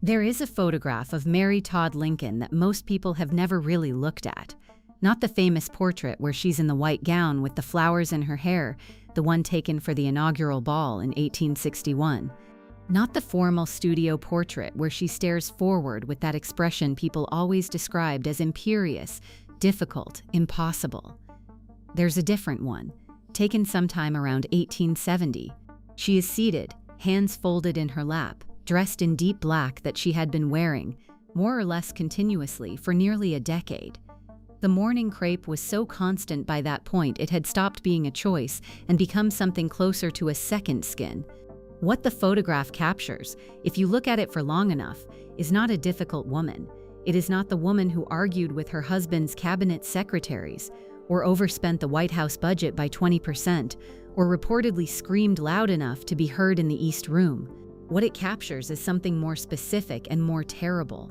There is a photograph of Mary Todd Lincoln that most people have never really looked at. Not the famous portrait where she's in the white gown with the flowers in her hair, the one taken for the inaugural ball in 1861. Not the formal studio portrait where she stares forward with that expression people always described as imperious, difficult, impossible. There's a different one, taken sometime around 1870. She is seated, hands folded in her lap, dressed in deep black that she had been wearing, more or less continuously, for nearly a decade. The morning crepe was so constant by that point it had stopped being a choice and become something closer to a second skin. What the photograph captures, if you look at it for long enough, is not a difficult woman. It is not the woman who argued with her husband's cabinet secretaries, or overspent the White House budget by 20%, or reportedly screamed loud enough to be heard in the East Room. What it captures is something more specific and more terrible.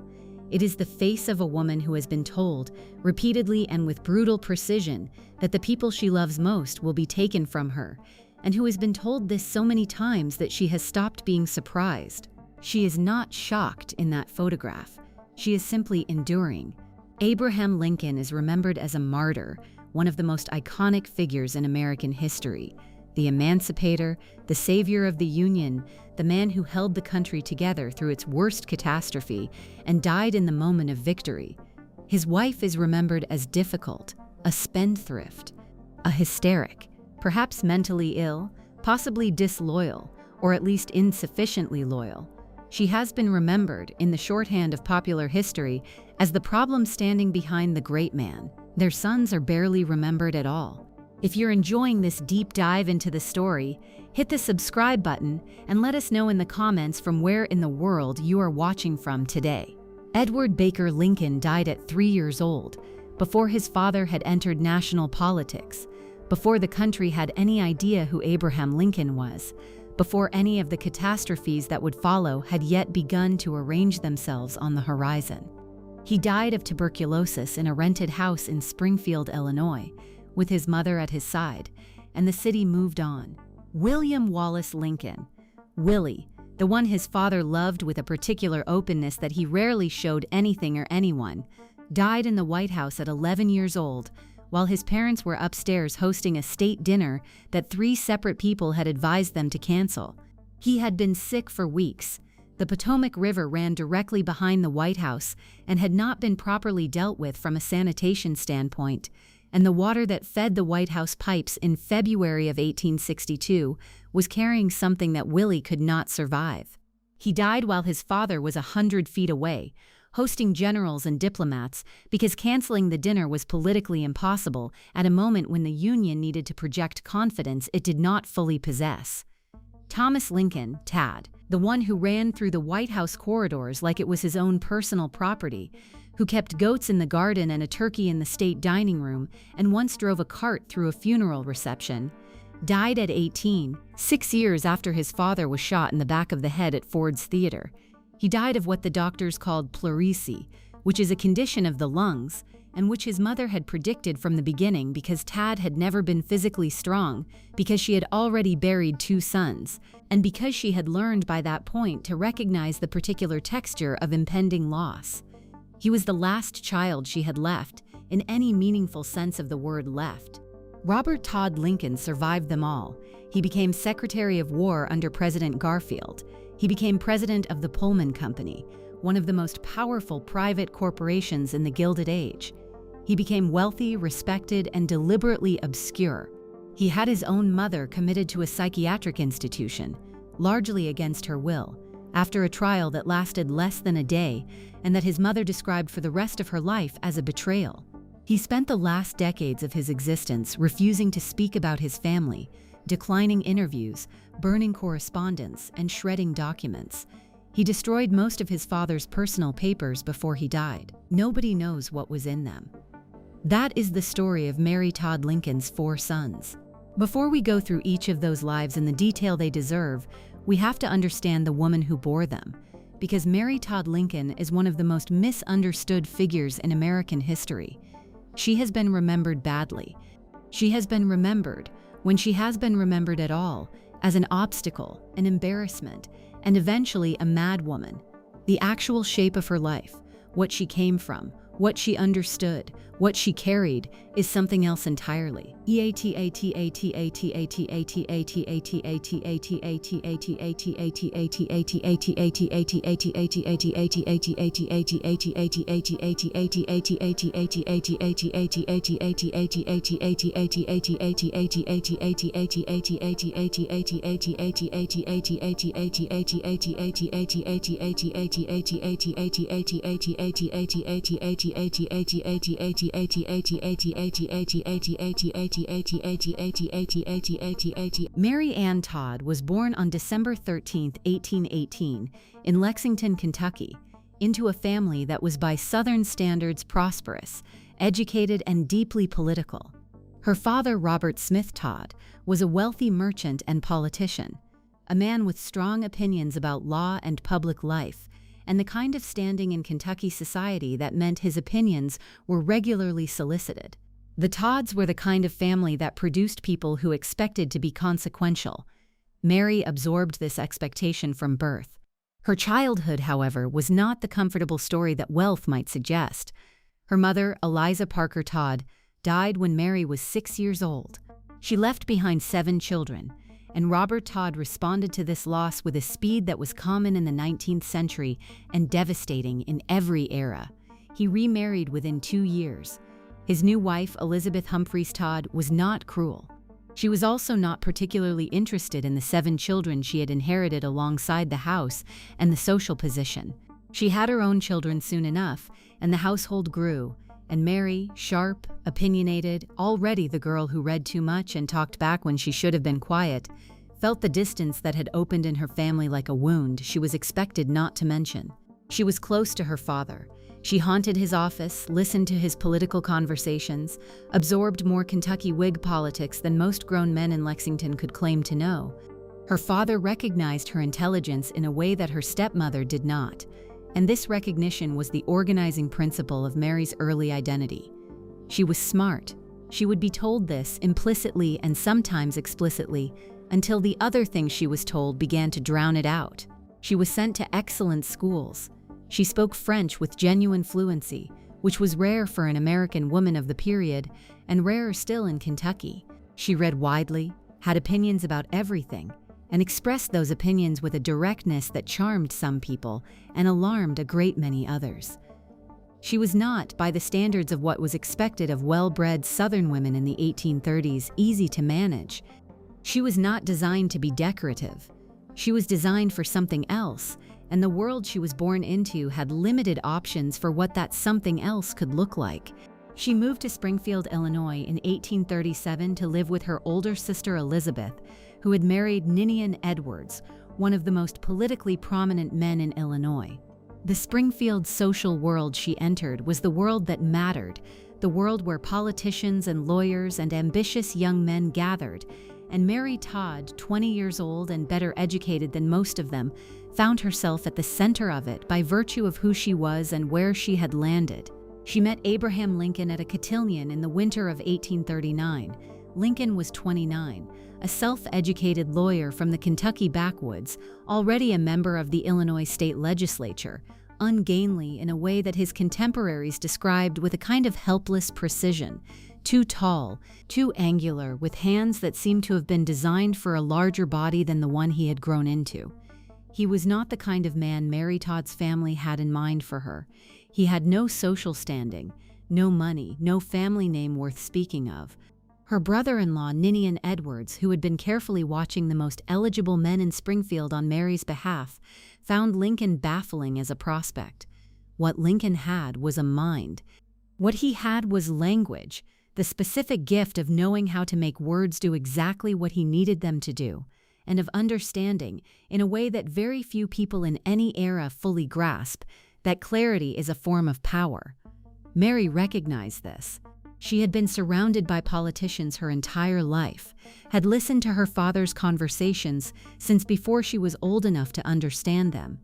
It is the face of a woman who has been told, repeatedly and with brutal precision, that the people she loves most will be taken from her, and who has been told this so many times that she has stopped being surprised. She is not shocked in that photograph. She is simply enduring. Abraham Lincoln is remembered as a martyr, one of the most iconic figures in American history. The emancipator, the savior of the Union, the man who held the country together through its worst catastrophe and died in the moment of victory. His wife is remembered as difficult, a spendthrift, a hysteric, perhaps mentally ill, possibly disloyal, or at least insufficiently loyal. She has been remembered, in the shorthand of popular history, as the problem standing behind the great man. Their sons are barely remembered at all. If you're enjoying this deep dive into the story, hit the subscribe button and let us know in the comments from where in the world you are watching from today. Edward Baker Lincoln died at 3 years old, before his father had entered national politics, before the country had any idea who Abraham Lincoln was, before any of the catastrophes that would follow had yet begun to arrange themselves on the horizon. He died of tuberculosis in a rented house in Springfield, Illinois, with his mother at his side, and the city moved on. William Wallace Lincoln, Willie, the one his father loved with a particular openness that he rarely showed anything or anyone, died in the White House at 11 years old, while his parents were upstairs hosting a state dinner that 3 separate people had advised them to cancel. He had been sick for weeks. The Potomac River ran directly behind the White House and had not been properly dealt with from a sanitation standpoint, and the water that fed the White House pipes in February of 1862 was carrying something that Willie could not survive. He died while his father was 100 feet away, hosting generals and diplomats because canceling the dinner was politically impossible at a moment when the Union needed to project confidence it did not fully possess. Thomas Lincoln, Tad, the one who ran through the White House corridors like it was his own personal property, who kept goats in the garden and a turkey in the state dining room, and once drove a cart through a funeral reception, died at 18, 6 years after his father was shot in the back of the head at Ford's Theater. He died of what the doctors called pleurisy, which is a condition of the lungs, and which his mother had predicted from the beginning because Tad had never been physically strong, because she had already buried 2 sons, and because she had learned by that point to recognize the particular texture of impending loss. He was the last child she had left, in any meaningful sense of the word left. Robert Todd Lincoln survived them all. He became Secretary of War under President Garfield. He became president of the Pullman Company, one of the most powerful private corporations in the Gilded Age. He became wealthy, respected, and deliberately obscure. He had his own mother committed to a psychiatric institution, largely against her will, after a trial that lasted less than a day and that his mother described for the rest of her life as a betrayal. He spent the last decades of his existence refusing to speak about his family, declining interviews, burning correspondence, and shredding documents. He destroyed most of his father's personal papers before he died. Nobody knows what was in them. That is the story of Mary Todd Lincoln's 4 sons. Before we go through each of those lives in the detail they deserve, we have to understand the woman who bore them, because Mary Todd Lincoln is one of the most misunderstood figures in American history. She has been remembered badly. She has been remembered, when she has been remembered at all, as an obstacle, an embarrassment, and eventually a mad woman. The actual shape of her life, what she came from, what she understood, what she carried, is something else entirely. Mary Todd was born on December 13, 1818, in Lexington, Kentucky, into a family that was by Southern standards prosperous, educated, and deeply political. Her father, Robert Smith Todd, was a wealthy merchant and politician, a man with strong opinions about law and public life, and the kind of standing in Kentucky society that meant his opinions were regularly solicited. The Todds were the kind of family that produced people who expected to be consequential. Mary absorbed this expectation from birth. Her childhood, however, was not the comfortable story that wealth might suggest. Her mother, Eliza Parker Todd, died when Mary was 6 years old. She left behind 7 children, and Robert Todd responded to this loss with a speed that was common in the 19th century and devastating in every era. He remarried within 2 years. His new wife, Elizabeth Humphreys Todd, was not cruel. She was also not particularly interested in the 7 children she had inherited alongside the house and the social position. She had her own children soon enough, and the household grew, and Mary, sharp, opinionated, already the girl who read too much and talked back when she should have been quiet, felt the distance that had opened in her family like a wound she was expected not to mention. She was close to her father. She haunted his office, listened to his political conversations, absorbed more Kentucky Whig politics than most grown men in Lexington could claim to know. Her father recognized her intelligence in a way that her stepmother did not, and this recognition was the organizing principle of Mary's early identity. She was smart. She would be told this implicitly and sometimes explicitly, until the other things she was told began to drown it out. She was sent to excellent schools. She spoke French with genuine fluency, which was rare for an American woman of the period, and rarer still in Kentucky. She read widely, had opinions about everything, and expressed those opinions with a directness that charmed some people and alarmed a great many others. She was not, by the standards of what was expected of well-bred Southern women in the 1830s, easy to manage. She was not designed to be decorative. She was designed for something else, and the world she was born into had limited options for what that something else could look like. She moved to Springfield, Illinois in 1837 to live with her older sister Elizabeth, who had married Ninian Edwards, one of the most politically prominent men in Illinois. The Springfield social world she entered was the world that mattered, the world where politicians and lawyers and ambitious young men gathered, and Mary Todd, 20 years old and better educated than most of them, found herself at the center of it by virtue of who she was and where she had landed. She met Abraham Lincoln at a cotillion in the winter of 1839. Lincoln was 29, a self-educated lawyer from the Kentucky backwoods, already a member of the Illinois state legislature, ungainly in a way that his contemporaries described with a kind of helpless precision, too tall, too angular, with hands that seemed to have been designed for a larger body than the one he had grown into. He was not the kind of man Mary Todd's family had in mind for her. He had no social standing, no money, no family name worth speaking of. Her brother-in-law, Ninian Edwards, who had been carefully watching the most eligible men in Springfield on Mary's behalf, found Lincoln baffling as a prospect. What Lincoln had was a mind. What he had was language, the specific gift of knowing how to make words do exactly what he needed them to do, and of understanding, in a way that very few people in any era fully grasp, that clarity is a form of power. Mary recognized this. She had been surrounded by politicians her entire life, had listened to her father's conversations since before she was old enough to understand them,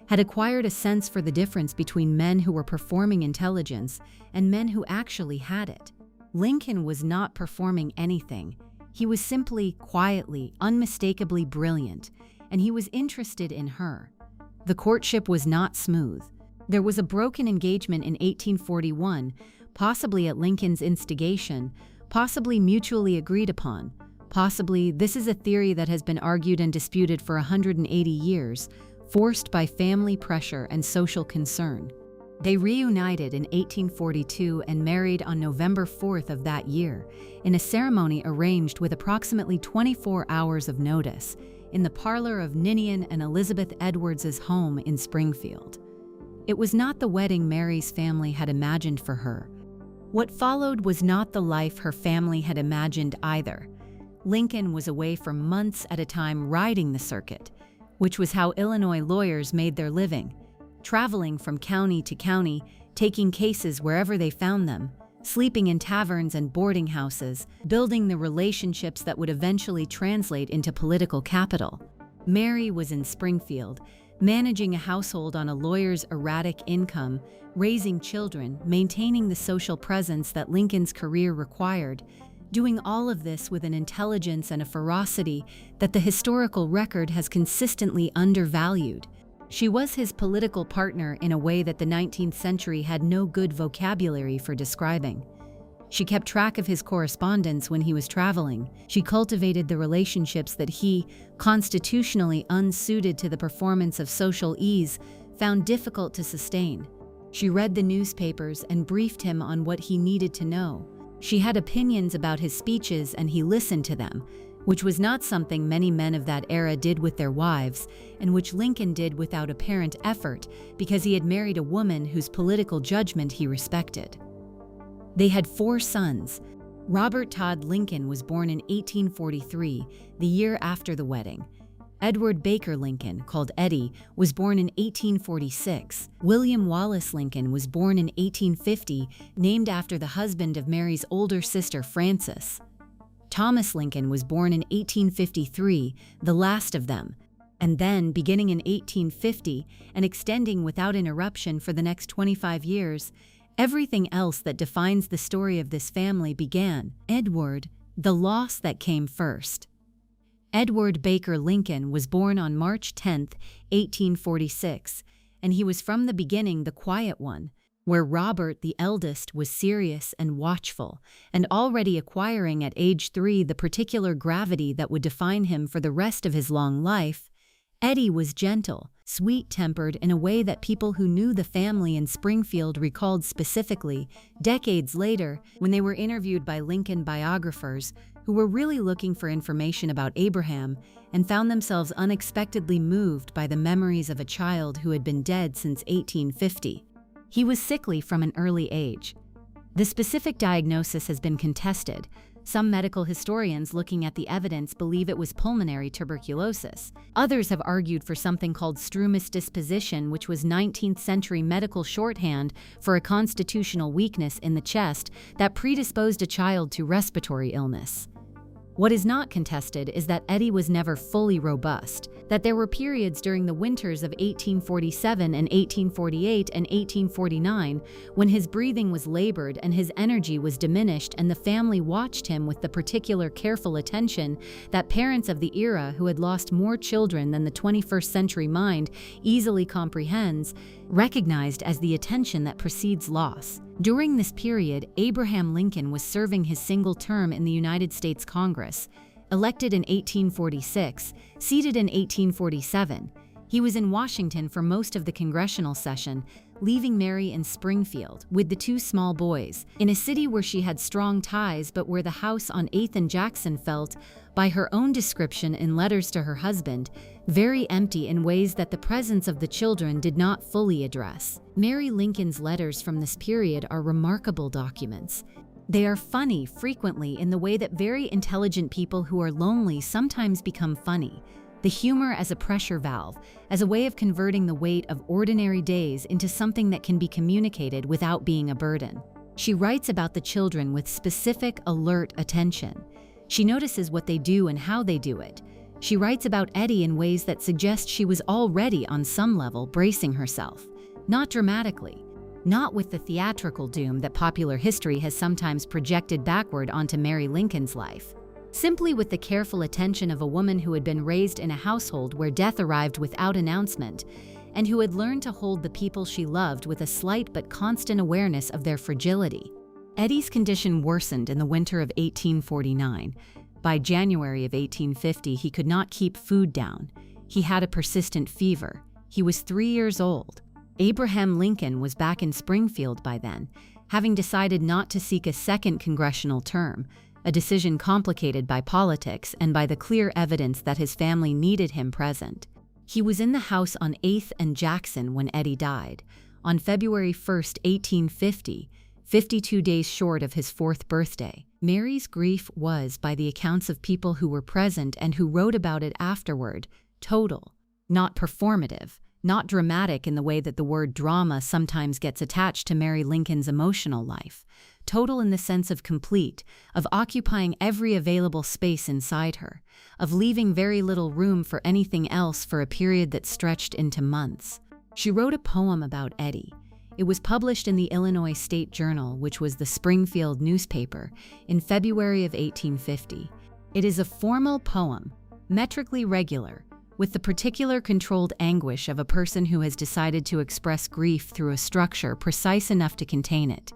had acquired a sense for the difference between men who were performing intelligence and men who actually had it. Lincoln was not performing anything. He was simply, quietly, unmistakably brilliant, and he was interested in her. The courtship was not smooth. There was a broken engagement in 1841, possibly at Lincoln's instigation, possibly mutually agreed upon. Possibly, this is a theory that has been argued and disputed for 180 years, forced by family pressure and social concern. They reunited in 1842 and married on November 4th of that year, in a ceremony arranged with approximately 24 hours of notice, in the parlor of Ninian and Elizabeth Edwards's home in Springfield. It was not the wedding Mary's family had imagined for her. What followed was not the life her family had imagined either. Lincoln was away for months at a time riding the circuit, which was how Illinois lawyers made their living, traveling from county to county, taking cases wherever they found them, sleeping in taverns and boarding houses, building the relationships that would eventually translate into political capital. Mary was in Springfield, managing a household on a lawyer's erratic income, raising children, maintaining the social presence that Lincoln's career required, doing all of this with an intelligence and a ferocity that the historical record has consistently undervalued. She was his political partner in a way that the 19th century had no good vocabulary for describing. She kept track of his correspondence when he was traveling. She cultivated the relationships that he, constitutionally unsuited to the performance of social ease, found difficult to sustain. She read the newspapers and briefed him on what he needed to know. She had opinions about his speeches and he listened to them, which was not something many men of that era did with their wives, and which Lincoln did without apparent effort because he had married a woman whose political judgment he respected. They had 4 sons. Robert Todd Lincoln was born in 1843, the year after the wedding. Edward Baker Lincoln, called Eddie, was born in 1846. William Wallace Lincoln was born in 1850, named after the husband of Mary's older sister Frances. Thomas Lincoln was born in 1853, the last of them, and then, beginning in 1850 and extending without interruption for the next 25 years, everything else that defines the story of this family began. Edward, the loss that came first. Edward Baker Lincoln was born on March 10, 1846, and he was from the beginning the quiet one, where Robert, the eldest, was serious and watchful, and already acquiring at age 3 the particular gravity that would define him for the rest of his long life. Eddie was gentle, sweet-tempered in a way that people who knew the family in Springfield recalled specifically decades later when they were interviewed by Lincoln biographers who were really looking for information about Abraham and found themselves unexpectedly moved by the memories of a child who had been dead since 1850. He was sickly from an early age. The specific diagnosis has been contested. Some medical historians looking at the evidence believe it was pulmonary tuberculosis. Others have argued for something called strumous disposition, which was 19th century medical shorthand for a constitutional weakness in the chest that predisposed a child to respiratory illness. What is not contested is that Eddie was never fully robust, that there were periods during the winters of 1847 and 1848 and 1849 when his breathing was labored and his energy was diminished, and the family watched him with the particular careful attention that parents of the era who had lost more children than the 21st century mind easily comprehends, recognized as the attention that precedes loss. During this period, Abraham Lincoln was serving his single term in the United States Congress. Elected in 1846, seated in 1847, he was in Washington for most of the congressional session, leaving Mary in Springfield with the 2 small boys, in a city where she had strong ties but where the house on 8th and Jackson felt, by her own description in letters to her husband, very empty in ways that the presence of the children did not fully address. Mary Lincoln's letters from this period are remarkable documents. They are funny frequently in the way that very intelligent people who are lonely sometimes become funny. The humor as a pressure valve, as a way of converting the weight of ordinary days into something that can be communicated without being a burden. She writes about the children with specific, alert attention. She notices what they do and how they do it. She writes about Eddie in ways that suggest she was already on some level bracing herself. Not dramatically, not with the theatrical doom that popular history has sometimes projected backward onto Mary Lincoln's life. Simply with the careful attention of a woman who had been raised in a household where death arrived without announcement, and who had learned to hold the people she loved with a slight but constant awareness of their fragility. Eddie's condition worsened in the winter of 1849. By January of 1850, he could not keep food down. He had a persistent fever. He was 3 years old. Abraham Lincoln was back in Springfield by then, having decided not to seek a second congressional term, a decision complicated by politics and by the clear evidence that his family needed him present. He was in the house on 8th and Jackson when Eddie died, on February 1, 1850, 52 days short of his 4th birthday. Mary's grief was, by the accounts of people who were present and who wrote about it afterward, total, not performative, not dramatic in the way that the word drama sometimes gets attached to Mary Lincoln's emotional life. Total in the sense of complete, of occupying every available space inside her, of leaving very little room for anything else for a period that stretched into months. She wrote a poem about Eddie. It was published in the Illinois State Journal, which was the Springfield newspaper, in February of 1850. It is a formal poem, metrically regular, with the particular controlled anguish of a person who has decided to express grief through a structure precise enough to contain it.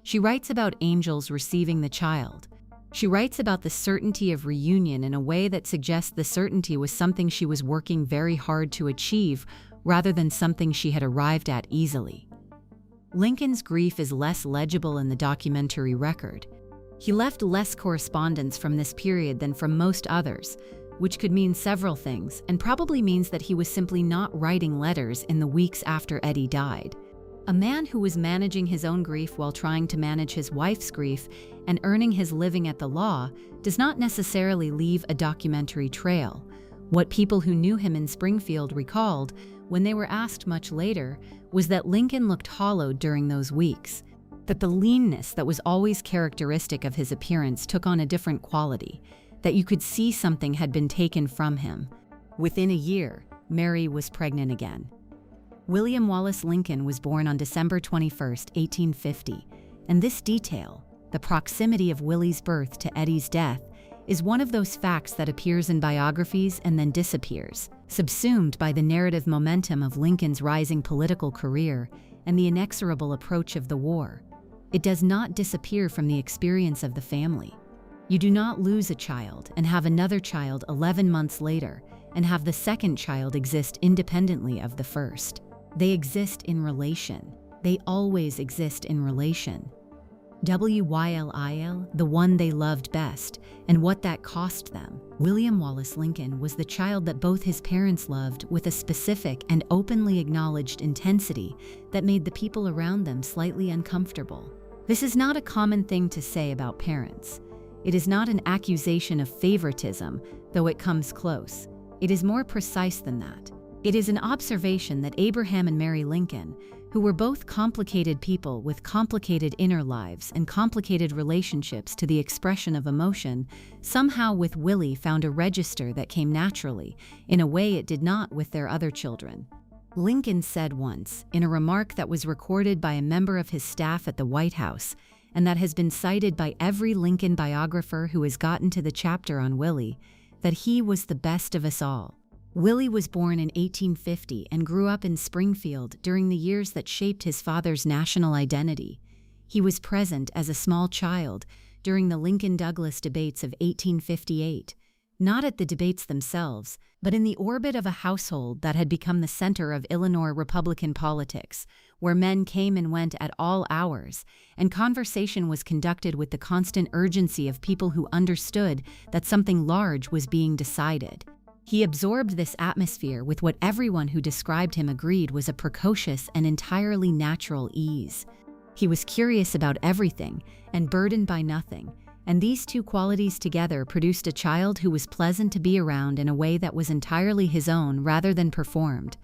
She writes about angels receiving the child. She writes about the certainty of reunion in a way that suggests the certainty was something she was working very hard to achieve rather than something she had arrived at easily. Lincoln's grief is less legible in the documentary record. He left less correspondence from this period than from most others, which could mean several things, and probably means that he was simply not writing letters in the weeks after Eddie died. A man who was managing his own grief while trying to manage his wife's grief and earning his living at the law does not necessarily leave a documentary trail. What people who knew him in Springfield recalled, when they were asked much later, was that Lincoln looked hollowed during those weeks, that the leanness that was always characteristic of his appearance took on a different quality, that you could see something had been taken from him. Within a year, Mary was pregnant again. William Wallace Lincoln was born on December 21, 1850, and this detail, the proximity of Willie's birth to Eddie's death, is one of those facts that appears in biographies and then disappears, subsumed by the narrative momentum of Lincoln's rising political career and the inexorable approach of the war. It does not disappear from the experience of the family. You do not lose a child and have another child 11 months later and have the second child exist independently of the first. They exist in relation. They always exist in relation. Willie, the one they loved best, and what that cost them. William Wallace Lincoln was the child that both his parents loved with a specific and openly acknowledged intensity that made the people around them slightly uncomfortable. This is not a common thing to say about parents. It is not an accusation of favoritism, though it comes close. It is more precise than that. It is an observation that Abraham and Mary Lincoln, who were both complicated people with complicated inner lives and complicated relationships to the expression of emotion, somehow with Willie found a register that came naturally, in a way it did not with their other children. Lincoln said once, in a remark that was recorded by a member of his staff at the White House, and that has been cited by every Lincoln biographer who has gotten to the chapter on Willie, that he was the best of us all. Willie was born in 1850 and grew up in Springfield during the years that shaped his father's national identity. He was present as a small child during the Lincoln-Douglas debates of 1858, not at the debates themselves, but in the orbit of a household that had become the center of Illinois Republican politics, where men came and went at all hours, and conversation was conducted with the constant urgency of people who understood that something large was being decided. He absorbed this atmosphere with what everyone who described him agreed was a precocious and entirely natural ease. He was curious about everything and burdened by nothing, and these two qualities together produced a child who was pleasant to be around in a way that was entirely his own rather than performed.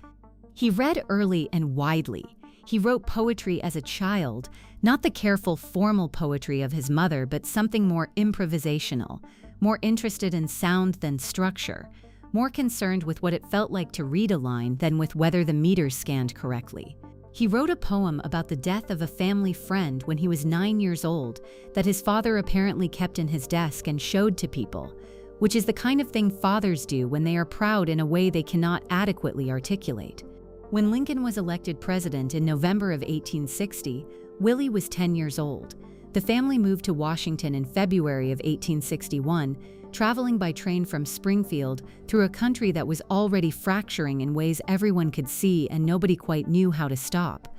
He read early and widely. He wrote poetry as a child, not the careful formal poetry of his mother, but something more improvisational, more interested in sound than structure, more concerned with what it felt like to read a line than with whether the meters scanned correctly. He wrote a poem about the death of a family friend when he was 9 years old that his father apparently kept in his desk and showed to people, which is the kind of thing fathers do when they are proud in a way they cannot adequately articulate. When Lincoln was elected president in November of 1860, Willie was 10 years old. The family moved to Washington in February of 1861, traveling by train from Springfield through a country that was already fracturing in ways everyone could see and nobody quite knew how to stop.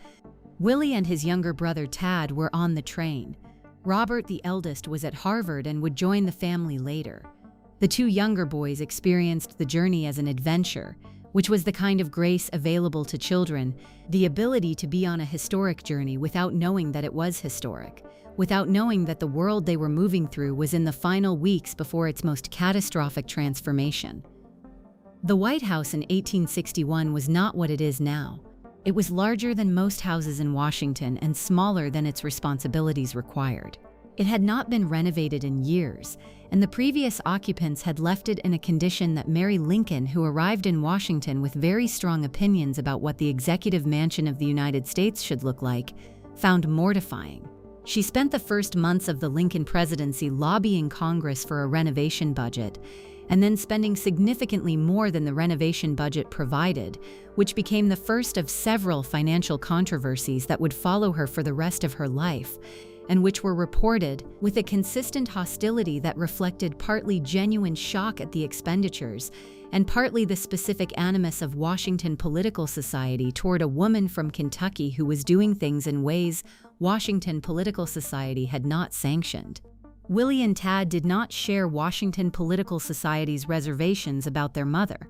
Willie and his younger brother Tad were on the train. Robert, the eldest, was at Harvard and would join the family later. The two younger boys experienced the journey as an adventure, which was the kind of grace available to children, the ability to be on a historic journey without knowing that it was historic, without knowing that the world they were moving through was in the final weeks before its most catastrophic transformation. The White House in 1861 was not what it is now. It was larger than most houses in Washington and smaller than its responsibilities required. It had not been renovated in years, and the previous occupants had left it in a condition that Mary Lincoln, who arrived in Washington with very strong opinions about what the executive mansion of the United States should look like, found mortifying. She spent the first months of the Lincoln presidency lobbying Congress for a renovation budget, and then spending significantly more than the renovation budget provided, which became the first of several financial controversies that would follow her for the rest of her life, and which were reported with a consistent hostility that reflected partly genuine shock at the expenditures and partly the specific animus of Washington political society toward a woman from Kentucky who was doing things in ways Washington political society had not sanctioned. Willie and Tad did not share Washington political society's reservations about their mother.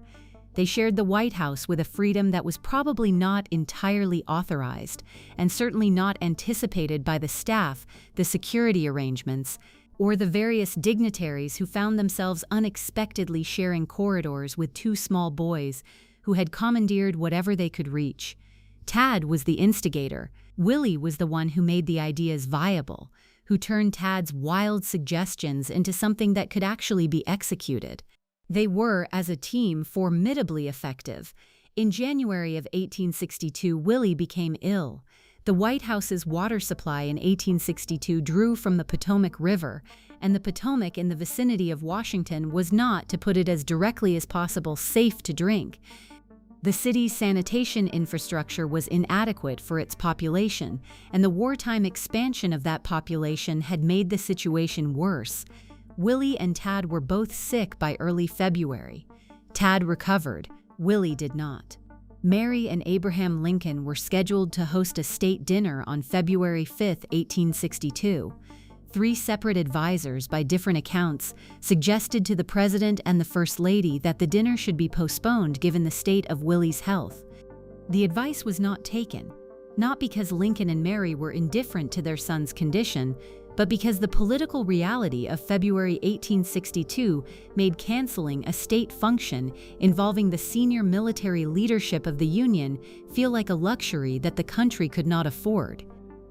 They shared the White House with a freedom that was probably not entirely authorized, and certainly not anticipated by the staff, the security arrangements, or the various dignitaries who found themselves unexpectedly sharing corridors with two small boys who had commandeered whatever they could reach. Tad was the instigator. Willie was the one who made the ideas viable, who turned Tad's wild suggestions into something that could actually be executed. They were, as a team, formidably effective. In January of 1862, Willie became ill. The White House's water supply in 1862 drew from the Potomac River, and the Potomac in the vicinity of Washington was not, to put it as directly as possible, safe to drink. The city's sanitation infrastructure was inadequate for its population, and the wartime expansion of that population had made the situation worse. Willie and Tad were both sick by early February. Tad recovered. Willie did not. Mary and Abraham Lincoln were scheduled to host a state dinner on February 5, 1862. 3 separate advisors, by different accounts, suggested to the President and the First Lady that the dinner should be postponed given the state of Willie's health. The advice was not taken, not because Lincoln and Mary were indifferent to their son's condition, but because the political reality of February 1862 made canceling a state function involving the senior military leadership of the Union feel like a luxury that the country could not afford.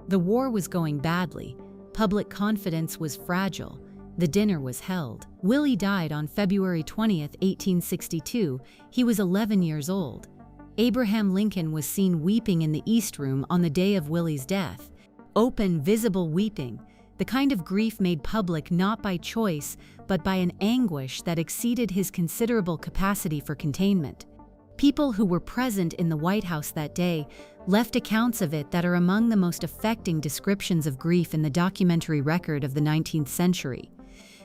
The war was going badly. Public confidence was fragile. The dinner was held. Willie died on February 20, 1862. He was 11 years old. Abraham Lincoln was seen weeping in the East Room on the day of Willie's death. Open, visible weeping. The kind of grief made public not by choice, but by an anguish that exceeded his considerable capacity for containment. People who were present in the White House that day left accounts of it that are among the most affecting descriptions of grief in the documentary record of the 19th century.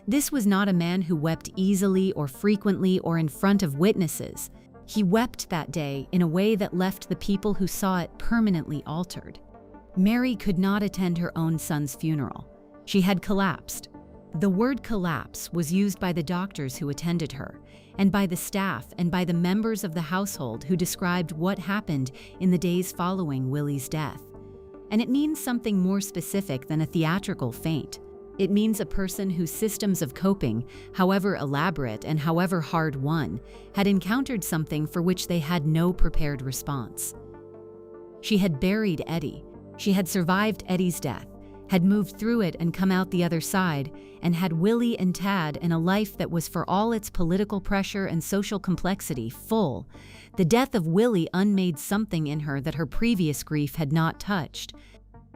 This was not a man who wept easily or frequently or in front of witnesses. He wept that day in a way that left the people who saw it permanently altered. Mary could not attend her own son's funeral. She had collapsed. The word collapse was used by the doctors who attended her, and by the staff and by the members of the household who described what happened in the days following Willie's death. And it means something more specific than a theatrical faint. It means a person whose systems of coping, however elaborate and however hard-won, had encountered something for which they had no prepared response. She had buried Eddie. She had survived Eddie's death, had moved through it and come out the other side, and had Willie and Tad in a life that was, for all its political pressure and social complexity, full. The death of Willie unmade something in her that her previous grief had not touched.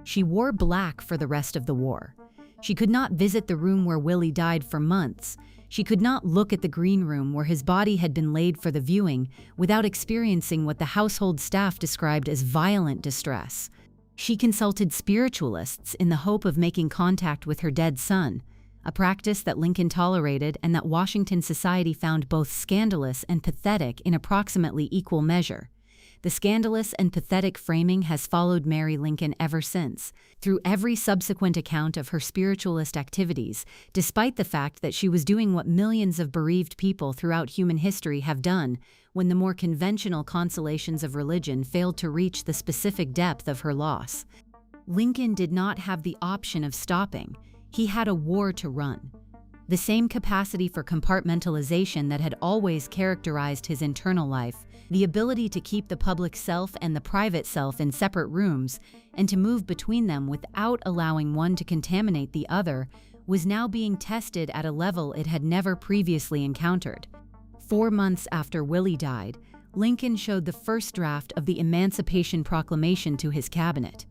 She wore black for the rest of the war. She could not visit the room where Willie died for months. She could not look at the green room where his body had been laid for the viewing without experiencing what the household staff described as violent distress. She consulted spiritualists in the hope of making contact with her dead son, a practice that Lincoln tolerated and that Washington society found both scandalous and pathetic in approximately equal measure. The scandalous and pathetic framing has followed Mary Lincoln ever since, through every subsequent account of her spiritualist activities, despite the fact that she was doing what millions of bereaved people throughout human history have done when the more conventional consolations of religion failed to reach the specific depth of her loss. Lincoln did not have the option of stopping. He had a war to run. The same capacity for compartmentalization that had always characterized his internal life, the ability to keep the public self and the private self in separate rooms and to move between them without allowing one to contaminate the other, was now being tested at a level it had never previously encountered. 4 months after Willie died, Lincoln showed the first draft of the Emancipation Proclamation to his cabinet.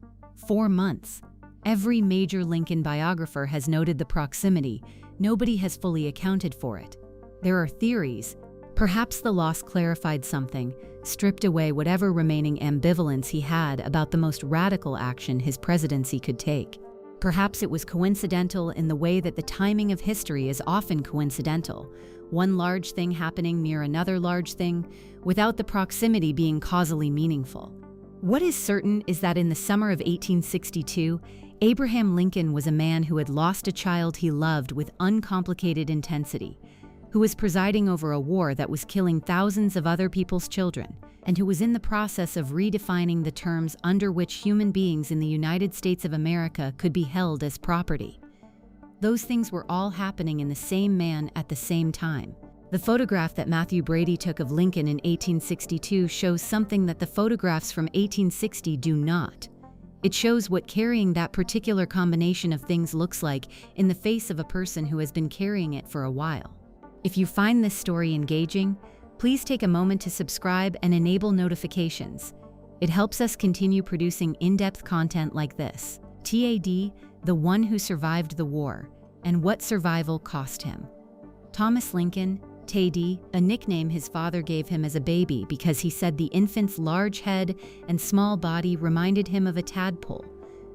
4 months. Every major Lincoln biographer has noted the proximity. Nobody has fully accounted for it. There are theories. Perhaps the loss clarified something, stripped away whatever remaining ambivalence he had about the most radical action his presidency could take. Perhaps it was coincidental in the way that the timing of history is often coincidental, one large thing happening near another large thing, without the proximity being causally meaningful. What is certain is that in the summer of 1862, Abraham Lincoln was a man who had lost a child he loved with uncomplicated intensity, who was presiding over a war that was killing thousands of other people's children, and who was in the process of redefining the terms under which human beings in the United States of America could be held as property. Those things were all happening in the same man at the same time. The photograph that Matthew Brady took of Lincoln in 1862 shows something that the photographs from 1860 do not. It shows what carrying that particular combination of things looks like in the face of a person who has been carrying it for a while. If you find this story engaging, please take a moment to subscribe and enable notifications. It helps us continue producing in-depth content like this. TAD, the one who survived the war, and what survival cost him. Thomas Lincoln, Taddy, a nickname his father gave him as a baby because he said the infant's large head and small body reminded him of a tadpole,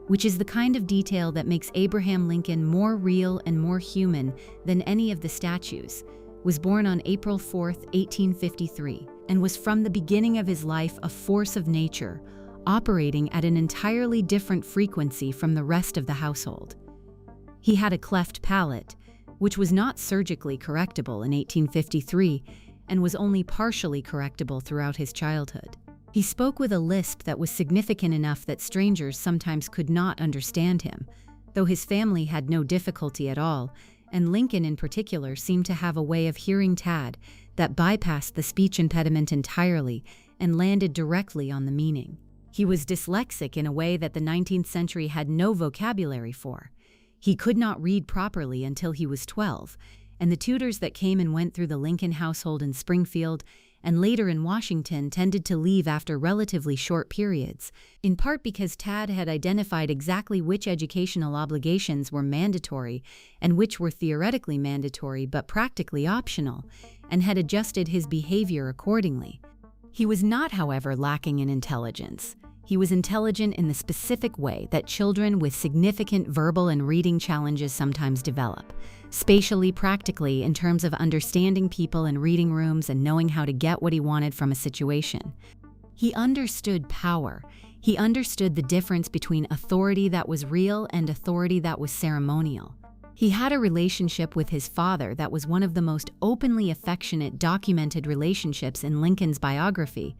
which is the kind of detail that makes Abraham Lincoln more real and more human than any of the statues, was born on April 4, 1853, and was from the beginning of his life a force of nature, operating at an entirely different frequency from the rest of the household. He had a cleft palate, which was not surgically correctable in 1853 and was only partially correctable throughout his childhood. He spoke with a lisp that was significant enough that strangers sometimes could not understand him, though his family had no difficulty at all, and Lincoln in particular seemed to have a way of hearing Tad that bypassed the speech impediment entirely and landed directly on the meaning. He was dyslexic in a way that the 19th century had no vocabulary for. He could not read properly until he was 12, and the tutors that came and went through the Lincoln household in Springfield and later in Washington tended to leave after relatively short periods, in part because Tad had identified exactly which educational obligations were mandatory and which were theoretically mandatory but practically optional, and had adjusted his behavior accordingly. He was not, however, lacking in intelligence. He was intelligent in the specific way that children with significant verbal and reading challenges sometimes develop, spatially, practically, in terms of understanding people in reading rooms and knowing how to get what he wanted from a situation. He understood power. He understood the difference between authority that was real and authority that was ceremonial. He had a relationship with his father that was one of the most openly affectionate documented relationships in Lincoln's biography,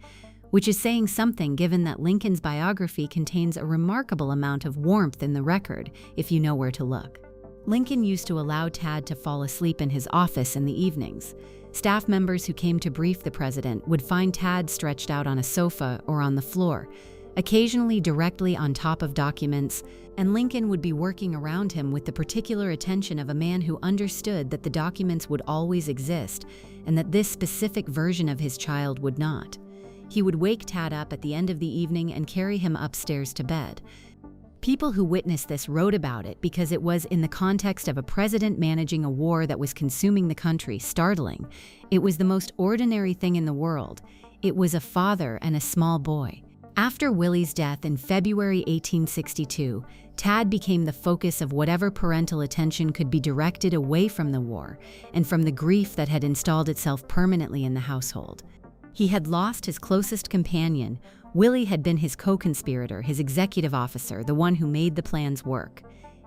which is saying something given that Lincoln's biography contains a remarkable amount of warmth in the record, if you know where to look. Lincoln used to allow Tad to fall asleep in his office in the evenings. Staff members who came to brief the president would find Tad stretched out on a sofa or on the floor, occasionally directly on top of documents, and Lincoln would be working around him with the particular attention of a man who understood that the documents would always exist and that this specific version of his child would not. He would wake Tad up at the end of the evening and carry him upstairs to bed. People who witnessed this wrote about it because it was, in the context of a president managing a war that was consuming the country, startling. It was the most ordinary thing in the world. It was a father and a small boy. After Willie's death in February 1862, Tad became the focus of whatever parental attention could be directed away from the war and from the grief that had installed itself permanently in the household. He had lost his closest companion. Willie had been his co-conspirator, his executive officer, the one who made the plans work.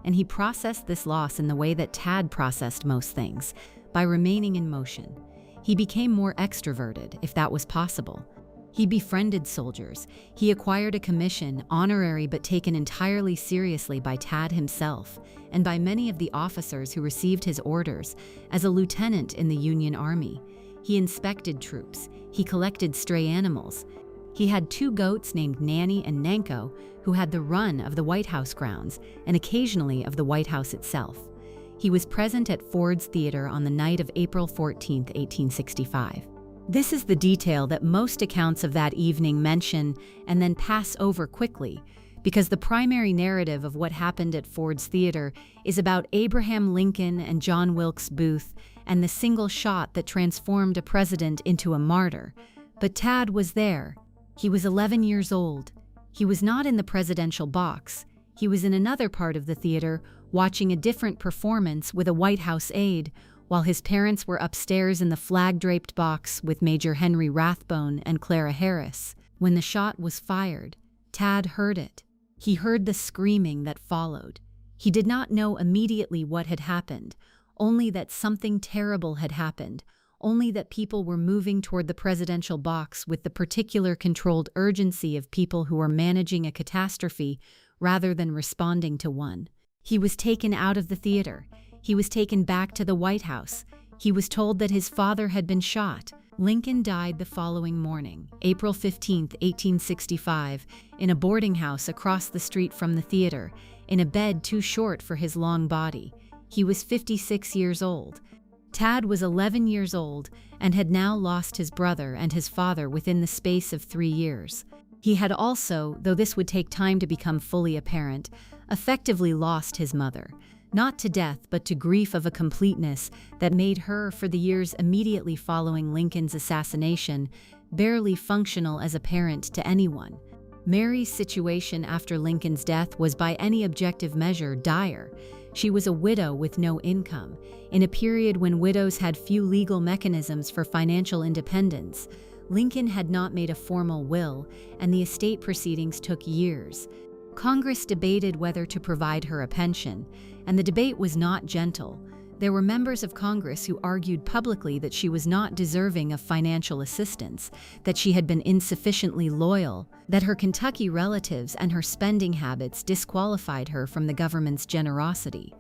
And he processed this loss in the way that Tad processed most things, by remaining in motion. He became more extroverted, if that was possible. He befriended soldiers. He acquired a commission, honorary but taken entirely seriously by Tad himself, and by many of the officers who received his orders, as a lieutenant in the Union Army. He inspected troops. He collected stray animals. He had 2 goats named Nanny and Nanko, who had the run of the White House grounds and occasionally of the White House itself. He was present at Ford's Theater on the night of April 14, 1865. This is the detail that most accounts of that evening mention and then pass over quickly, because the primary narrative of what happened at Ford's Theater is about Abraham Lincoln and John Wilkes Booth and the single shot that transformed a president into a martyr. But Tad was there. He was 11 years old. He was not in the presidential box. He was in another part of the theater, watching a different performance with a White House aide, while his parents were upstairs in the flag-draped box with Major Henry Rathbone and Clara Harris. When the shot was fired, Tad heard it. He heard the screaming that followed. He did not know immediately what had happened, only that something terrible had happened, only that people were moving toward the presidential box with the particular controlled urgency of people who were managing a catastrophe rather than responding to one. He was taken out of the theater. He was taken back to the White House. He was told that his father had been shot. Lincoln died the following morning, April 15, 1865, in a boarding house across the street from the theater, in a bed too short for his long body. He was 56 years old. Tad was 11 years old and had now lost his brother and his father within the space of 3 years. He had also, though this would take time to become fully apparent, effectively lost his mother, not to death but to grief of a completeness that made her, for the years immediately following Lincoln's assassination, barely functional as a parent to anyone. Mary's situation after Lincoln's death was by any objective measure dire. She was a widow with no income, in a period when widows had few legal mechanisms for financial independence. Lincoln had not made a formal will, and the estate proceedings took years. Congress debated whether to provide her a pension, and the debate was not gentle. There were members of Congress who argued publicly that she was not deserving of financial assistance, that she had been insufficiently loyal, that her Kentucky relatives and her spending habits disqualified her from the government's generosity.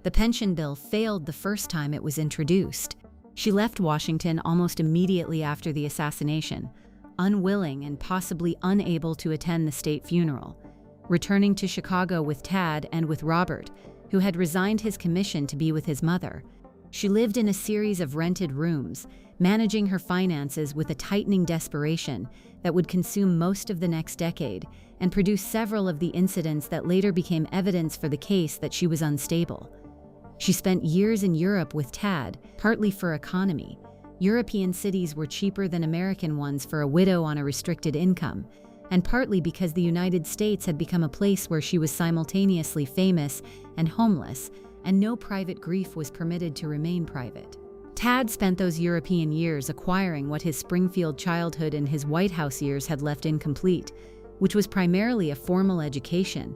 The pension bill failed the first time it was introduced. She left Washington almost immediately after the assassination, unwilling and possibly unable to attend the state funeral, returning to Chicago with Tad and with Robert, who had resigned his commission to be with his mother. She lived in a series of rented rooms, managing her finances with a tightening desperation that would consume most of the next decade and produce several of the incidents that later became evidence for the case that she was unstable. She spent years in Europe with Tad, partly for economy. European cities were cheaper than American ones for a widow on a restricted income, and partly because the United States had become a place where she was simultaneously famous and homeless, and no private grief was permitted to remain private. Tad spent those European years acquiring what his Springfield childhood and his White House years had left incomplete, which was primarily a formal education.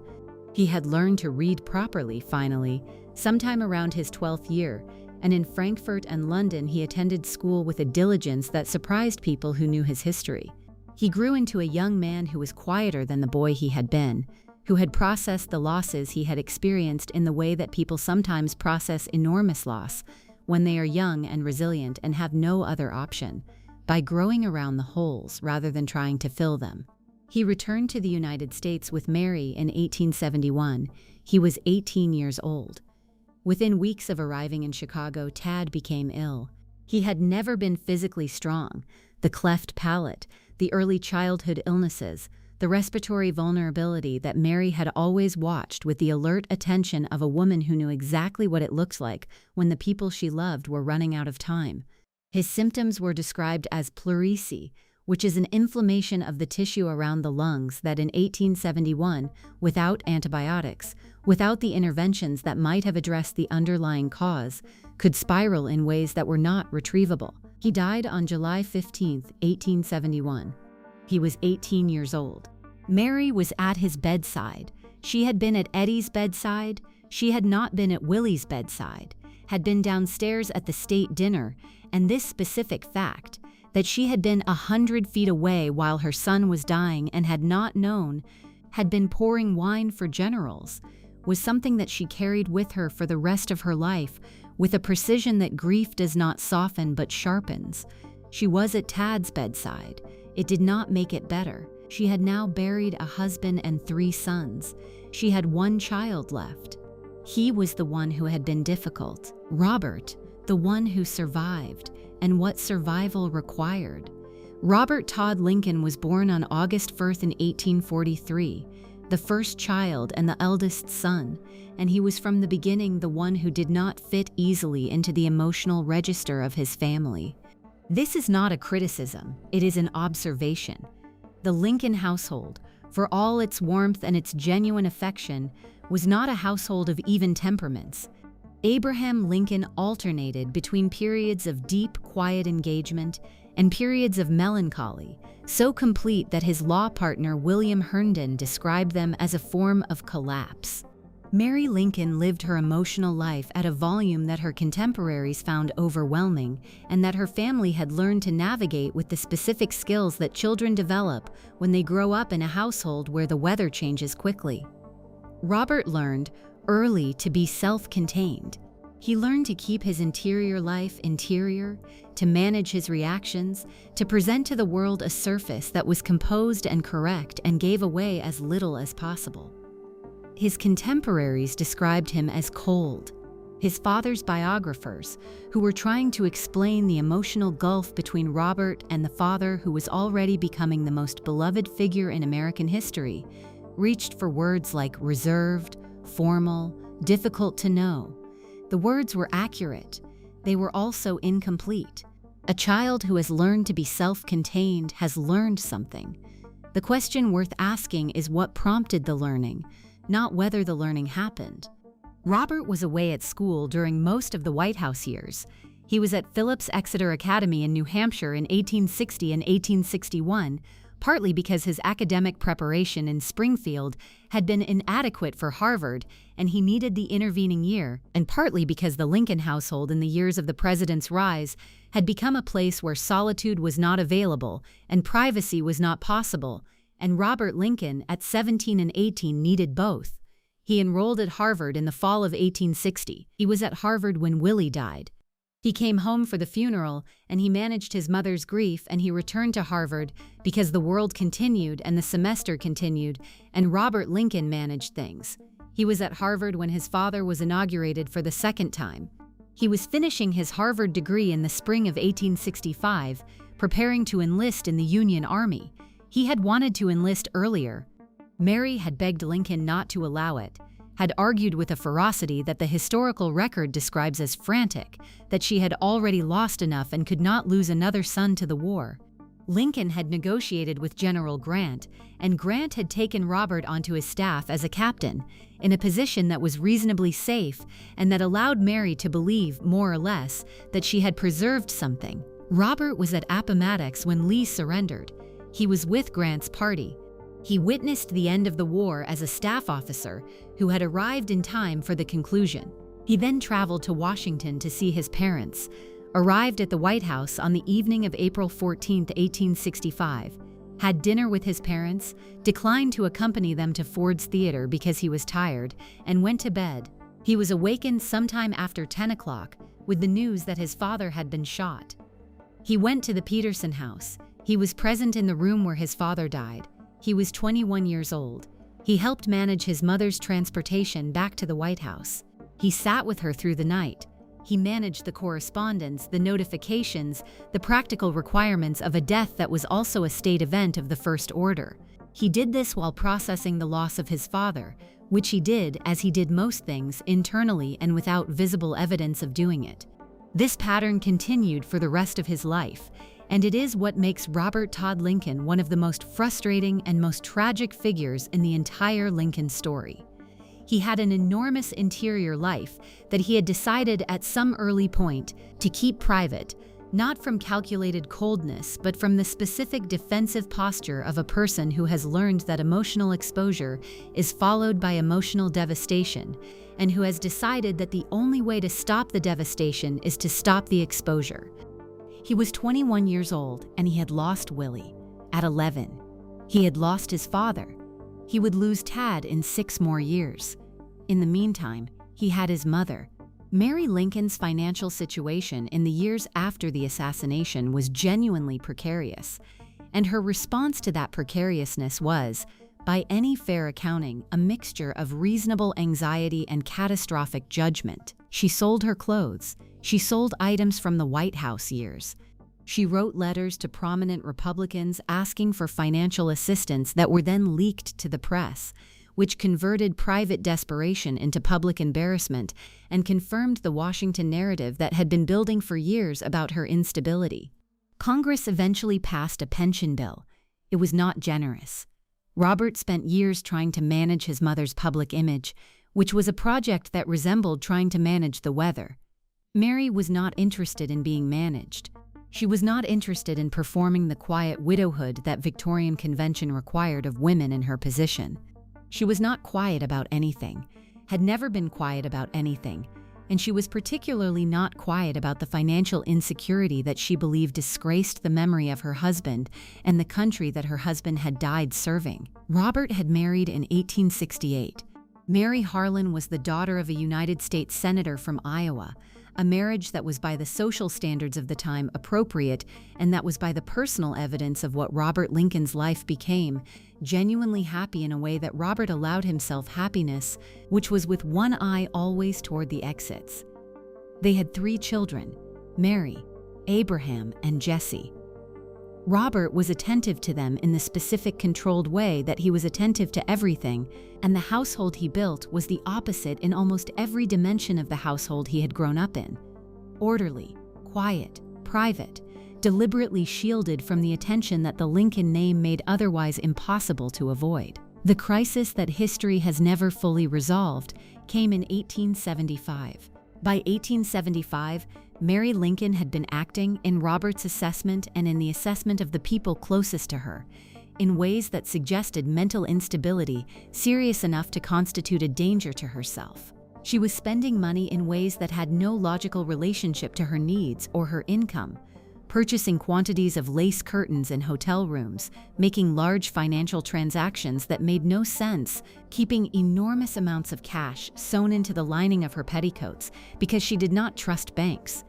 He had learned to read properly, finally, sometime around his 12th year, and in Frankfurt and London he attended school with a diligence that surprised people who knew his history. He grew into a young man who was quieter than the boy he had been, who had processed the losses he had experienced in the way that people sometimes process enormous loss when they are young and resilient and have no other option, by growing around the holes rather than trying to fill them. He returned to the United States with Mary in 1871. He was 18 years old. Within weeks of arriving in Chicago, Tad became ill. He had never been physically strong. The cleft palate, the early childhood illnesses, the respiratory vulnerability that Mary had always watched with the alert attention of a woman who knew exactly what it looked like when the people she loved were running out of time. His symptoms were described as pleurisy, which is an inflammation of the tissue around the lungs that in 1871, without antibiotics, without the interventions that might have addressed the underlying cause, could spiral in ways that were not retrievable. He died on July 15, 1871. He was 18 years old. Mary was at his bedside. She had been at Eddie's bedside. She had not been at Willie's bedside, had been downstairs at the state dinner, and this specific fact, that she had been 100 feet away while her son was dying and had not known, had been pouring wine for generals, was something that she carried with her for the rest of her life, with a precision that grief does not soften but sharpens. She was at Tad's bedside. It did not make it better. She had now buried a husband and 3 sons. She had 1 child left. He was the one who had been difficult. Robert, the one who survived, and what survival required. Robert Todd Lincoln was born on August 1st in 1843, the first child and the eldest son, and he was from the beginning the one who did not fit easily into the emotional register of his family. This is not a criticism, it is an observation. The Lincoln household, for all its warmth and its genuine affection, was not a household of even temperaments. Abraham Lincoln alternated between periods of deep, quiet engagement and periods of melancholy, so complete that his law partner William Herndon described them as a form of collapse. Mary Lincoln lived her emotional life at a volume that her contemporaries found overwhelming, and that her family had learned to navigate with the specific skills that children develop when they grow up in a household where the weather changes quickly. Robert learned early to be self-contained. He learned to keep his interior life interior, to manage his reactions, to present to the world a surface that was composed and correct and gave away as little as possible. His contemporaries described him as cold. His father's biographers, who were trying to explain the emotional gulf between Robert and the father who was already becoming the most beloved figure in American history, reached for words like reserved, formal, difficult to know. The words were accurate. They were also incomplete. A child who has learned to be self-contained has learned something. The question worth asking is what prompted the learning, not whether the learning happened. Robert was away at school during most of the White House years. He was at Phillips Exeter Academy in New Hampshire in 1860 and 1861, partly because his academic preparation in Springfield had been inadequate for Harvard and he needed the intervening year, and partly because the Lincoln household in the years of the president's rise had become a place where solitude was not available and privacy was not possible, and Robert Lincoln, at 17 and 18, needed both. He enrolled at Harvard in the fall of 1860. He was at Harvard when Willie died. He came home for the funeral, and he managed his mother's grief, and he returned to Harvard because the world continued and the semester continued, and Robert Lincoln managed things. He was at Harvard when his father was inaugurated for the 2nd time. He was finishing his Harvard degree in the spring of 1865, preparing to enlist in the Union Army. He had wanted to enlist earlier. Mary had begged Lincoln not to allow it, had argued with a ferocity that the historical record describes as frantic, that she had already lost enough and could not lose another son to the war. Lincoln had negotiated with General Grant, and Grant had taken Robert onto his staff as a captain, in a position that was reasonably safe and that allowed Mary to believe, more or less, that she had preserved something. Robert was at Appomattox when Lee surrendered. He was with Grant's party. He witnessed the end of the war as a staff officer who had arrived in time for the conclusion. He then traveled to Washington to see his parents, arrived at the White House on the evening of April 14, 1865, had dinner with his parents, declined to accompany them to Ford's Theater because he was tired, and went to bed. He was awakened sometime after 10 o'clock with the news that his father had been shot. He went to the Peterson house. He was present in the room where his father died. He was 21 years old. He helped manage his mother's transportation back to the White House. He sat with her through the night. He managed the correspondence, the notifications, the practical requirements of a death that was also a state event of the first order. He did this while processing the loss of his father, which he did, as he did most things, internally and without visible evidence of doing it. This pattern continued for the rest of his life, and it is what makes Robert Todd Lincoln one of the most frustrating and most tragic figures in the entire Lincoln story. He had an enormous interior life that he had decided at some early point to keep private, not from calculated coldness, but from the specific defensive posture of a person who has learned that emotional exposure is followed by emotional devastation, and who has decided that the only way to stop the devastation is to stop the exposure. He was 21 years old, and he had lost Willie. At 11, he had lost his father. He would lose Tad in 6 more years. In the meantime, he had his mother. Mary Lincoln's financial situation in the years after the assassination was genuinely precarious, and her response to that precariousness was, by any fair accounting, a mixture of reasonable anxiety and catastrophic judgment. She sold her clothes. She sold items from the White House years. She wrote letters to prominent Republicans asking for financial assistance that were then leaked to the press, which converted private desperation into public embarrassment and confirmed the Washington narrative that had been building for years about her instability. Congress eventually passed a pension bill. It was not generous. Robert spent years trying to manage his mother's public image, which was a project that resembled trying to manage the weather. Mary was not interested in being managed. She was not interested in performing the quiet widowhood that Victorian convention required of women in her position. She was not quiet about anything, had never been quiet about anything, and she was particularly not quiet about the financial insecurity that she believed disgraced the memory of her husband and the country that her husband had died serving. Robert had married in 1868. Mary Harlan was the daughter of a United States senator from Iowa, a marriage that was by the social standards of the time appropriate, and that was by the personal evidence of what Robert Lincoln's life became, genuinely happy in a way that Robert allowed himself happiness, which was with one eye always toward the exits. They had 3 children, Mary, Abraham, and Jesse. Robert was attentive to them in the specific controlled way that he was attentive to everything, and the household he built was the opposite in almost every dimension of the household he had grown up in. Orderly, quiet, private, deliberately shielded from the attention that the Lincoln name made otherwise impossible to avoid. The crisis that history has never fully resolved came in 1875. By 1875, Mary Lincoln had been acting, in Robert's assessment and in the assessment of the people closest to her, in ways that suggested mental instability serious enough to constitute a danger to herself. She was spending money in ways that had no logical relationship to her needs or her income, purchasing quantities of lace curtains in hotel rooms, making large financial transactions that made no sense, keeping enormous amounts of cash sewn into the lining of her petticoats because she did not trust banks.